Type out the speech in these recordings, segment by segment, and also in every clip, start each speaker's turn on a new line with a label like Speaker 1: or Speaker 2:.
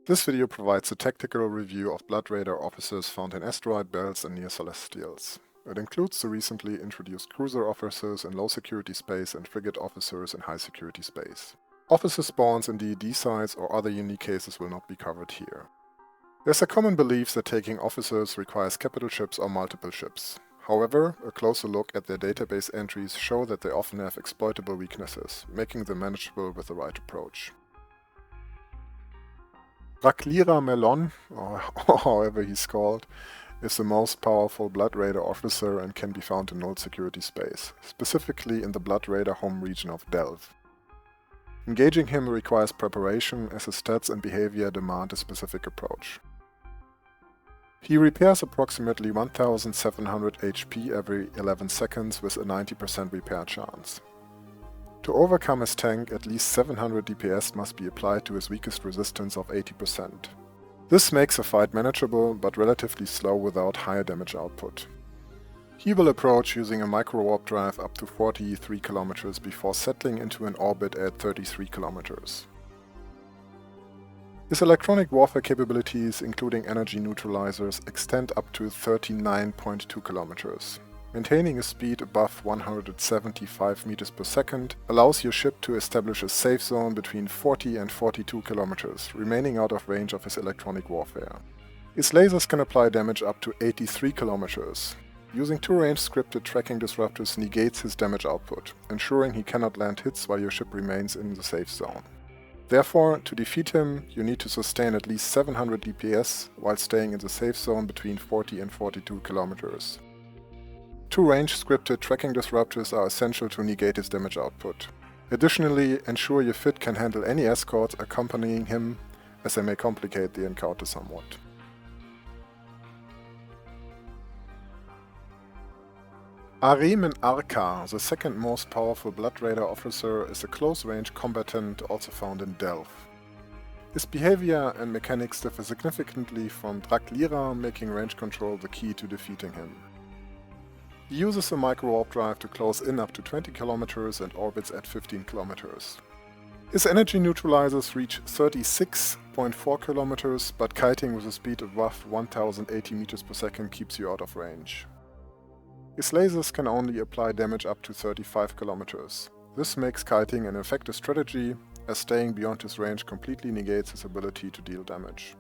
Speaker 1: This video provides a tactical review of Bloodraider officers found in asteroid belts and near celestials. It includes the recently introduced cruiser officers in low security space and frigate officers in high security space. Officer spawns in DED sites or other unique cases will not be covered here. There's a common belief that taking officers requires capital ships or multiple ships. However, a closer look at their database entries show that they often have exploitable weaknesses, making them manageable with the right approach. Draclira Merlonne, or however he's called, is the most powerful Bloodraider officer and can be found in null security space, specifically in the Bloodraider home region of Delve. Engaging him requires preparation, as his stats and behavior demand a specific approach. He repairs approximately 1700 HP every 11 seconds with a 90% repair chance. To overcome his tank, at least 700 DPS must be applied to his weakest resistance of 80%. This makes a fight manageable, but relatively slow without higher damage output. He will approach using a micro-warp drive up to 43 km before settling into an orbit at 33 km. His electronic warfare capabilities, including energy neutralizers, extend up to 39.2 km. Maintaining a speed above 175 meters per second allows your ship to establish a safe zone between 40 and 42 km, remaining out of range of his electronic warfare. His lasers can apply damage up to 83 km. Using two range scripted tracking disruptors negates his damage output, ensuring he cannot land hits while your ship remains in the safe zone. Therefore, to defeat him, you need to sustain at least 700 DPS while staying in the safe zone between 40 and 42 km. Two range scripted tracking disruptors are essential to negate his damage output. Additionally, ensure your fit can handle any escorts accompanying him, as they may complicate the encounter somewhat. Ahremen Arkah, the second most powerful Bloodraider officer, is a close-range combatant also found in Delve. His behavior and mechanics differ significantly from Draclira, making range control the key to defeating him. He uses a micro-warp drive to close in up to 20 km and orbits at 15 km. His energy neutralizers reach 36.4 km, but kiting with a speed above 1080 meters per second keeps you out of range. His lasers can only apply damage up to 35 km. This makes kiting an effective strategy, as staying beyond his range completely negates his ability to deal damage.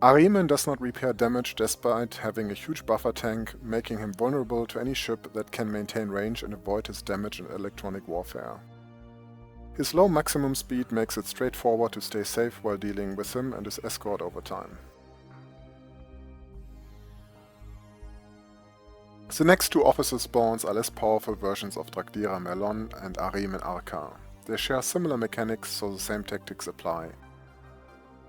Speaker 1: Ahremen does not repair damage despite having a huge buffer tank, making him vulnerable to any ship that can maintain range and avoid his damage in electronic warfare. His low maximum speed makes it straightforward to stay safe while dealing with him and his escort over time. The next two officer spawns are less powerful versions of Draclira Merlonne and Ahremen Arkah. They share similar mechanics, so the same tactics apply.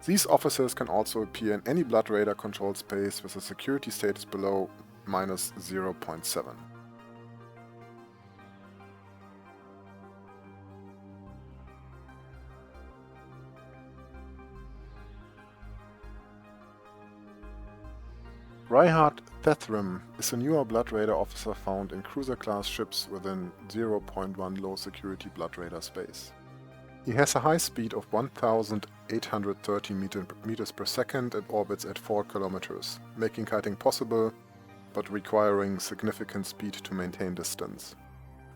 Speaker 1: These officers can also appear in any Bloodraider controlled space with a security status below -0.7. Ryhad Sethrim is a newer Bloodraider officer found in cruiser-class ships within 0.1 low-security Bloodraider space. He has a high speed of 1830 meters per second and orbits at 4 km, making kiting possible, but requiring significant speed to maintain distance.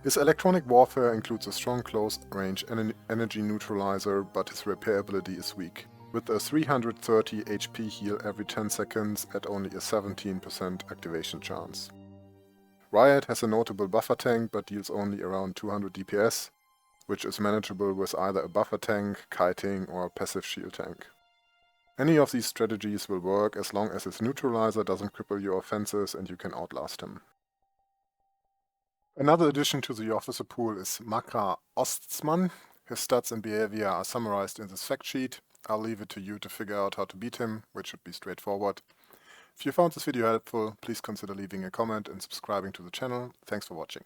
Speaker 1: His electronic warfare includes a strong close-range energy neutralizer, but his repair ability is weak, with a 330 HP heal every 10 seconds at only a 17% activation chance. Ryhad has a notable buffer tank but deals only around 200 DPS, which is manageable with either a buffer tank, kiting, or a passive shield tank. Any of these strategies will work as long as his neutralizer doesn't cripple your offenses and you can outlast him. Another addition to the officer pool is Makra Ozman. His stats and behavior are summarized in this fact sheet. I'll leave it to you to figure out how to beat him, which should be straightforward. If you found this video helpful, please consider leaving a comment and subscribing to the channel. Thanks for watching.